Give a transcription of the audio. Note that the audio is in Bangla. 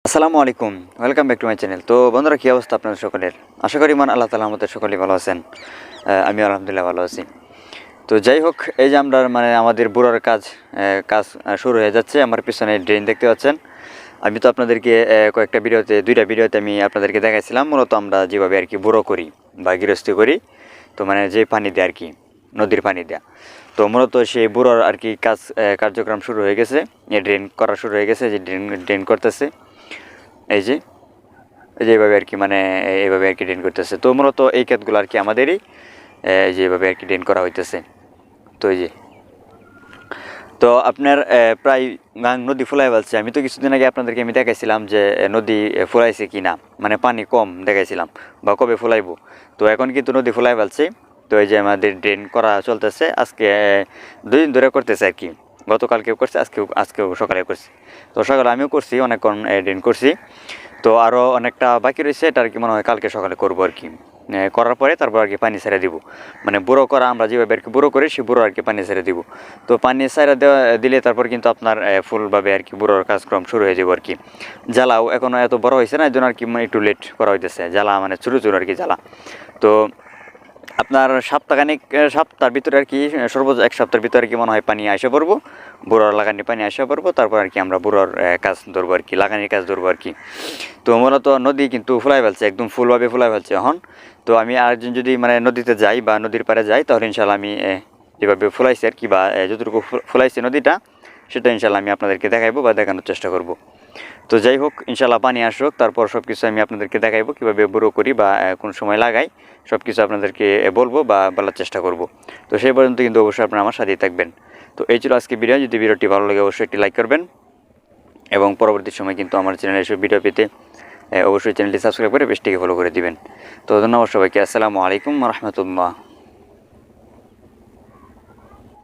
আসসালামু আলাইকুম, welcome back to my channel. তো বন্ধুরা, কী অবস্থা আপনাদের সকলের? আশা করি মান আল্লাহ তাআলা আমাদের সকলেই ভালো আছেন। আমি আলহামদুলিল্লাহ ভালো আছি। তো যাই হোক, এই যে আমরা আমাদের বুড়োর কাজ শুরু হয়ে যাচ্ছে। আমার পিছনে ড্রেন দেখতে পাচ্ছেন। আমি তো আপনাদেরকে কয়েকটা ভিডিওতে, দুইটা ভিডিওতে আমি আপনাদেরকে দেখাইছিলাম মূলত আমরা যেভাবে আর কি বুড়ো করি বা গৃহস্থী করি। তো মানে যে পানি দেয় আর কি, নদীর পানি দেয়া। তো মূলত সেই বুড়োর আর কি কার্যক্রম শুরু হয়ে গেছে, ড্রেন করা শুরু হয়ে গেছে, যে ড্রেন করতেছে। এই যে এইভাবে আর কি, মানে এইভাবে আর কি ড্রেন করতেছে। তো মূলত এই ক্ষেতগুলো আর কি আমাদেরই, যেভাবে আর কি ড্রেন করা হইতেছে। তো এই যে, তো আপনার প্রায় নদী ফুলাই ফেলছে। আমি তো কিছুদিন আগে আপনাদেরকে আমি দেখাইছিলাম যে নদী ফুলাইছে কি না, মানে পানি কম দেখাইছিলাম বা কবে ফুলাইবো। তো এখন কিন্তু নদী ফুলাই ফেলছে। তো এই যে আমাদের ড্রেন করা চলতেছে, আজকে 2 দিন ধরে করতেছে আর কি। গতকালকেও করছে, আজকেও সকালে করছি। তো সকালে আমিও করছি, অনেকক্ষণ ড্রেন করছি। তো আরও অনেকটা বাকি রয়েছে, এটা আর কি মনে হয় কালকে সকালে করবো আর কি। করার পরে তারপর আর কি পানি ছেড়ে দিব। মানে বুড়ো করা আমরা যেভাবে আর কি বুড়ো করি, সেই বুড়ো আর কি পানি ছেড়ে দিব। তো পানি ছেড়ে দিলে তারপর কিন্তু আপনার ফুলভাবে আর কি বুড়োর কাজক্রম শুরু হয়ে যাবে আর কি। জ্বালাও এখনও এত বড় হয়েছে না, এই জন্য আর কি একটু লেট করা হইতেছে। জ্বালা মানে ছোটো ছোটো আর কি জ্বালা। তো আপনার সপ্তাহের ভিতরে আর কি, সর্বোচ্চ 1 সপ্তাহের ভিতরে আর কি মনে হয় পানি আসে পড়বো, বুড়োর লাগানি পানি আসে পড়বো। তারপর আর কি আমরা বুড়োর কাজ ধরবো আর কি, লাগানির কাজ ধরবো আর কি। তো মূলত নদী কিন্তু ফুলাই ফেলছে, একদম ফুলভাবে ফুলাই ফেলছে এখন। তো আমি আরেকদিন যদি মানে নদীতে যাই বা নদীর পাড়ে যাই, তাহলে ইনশাল্লাহ আমি যেভাবে ফুলাইছি আর কি, বা যতটুকু ফুলাইছে নদীটা, সেটা ইনশাল্লাহ আমি আপনাদেরকে দেখাইবো বা দেখানোর চেষ্টা করব। তো যাই হোক, ইনশাল্লাহ পানি আসুক, তারপর সব কিছু আমি আপনাদেরকে দেখাইবো, কীভাবে বুড়ো করি বা কোন সময় লাগাই, সব কিছু আপনাদেরকে বলবো বা বলার চেষ্টা করব। তো সেই পর্যন্ত কিন্তু অবশ্যই আপনারা আমার সাথেই থাকবেন। তো এই ছিল আজকে ভিডিও। যদি ভিডিওটি ভালো লাগে অবশ্যই একটি লাইক করবেন, এবং পরবর্তী সময় কিন্তু আমার চ্যানেলে এসব ভিডিও পেতে অবশ্যই চ্যানেলটি সাবস্ক্রাইব করে পেজটিকে ফলো করে দিবেন। তো ধন্যবাদ সবাইকে। আসসালামু আলাইকুম রহমতুল্লাহ।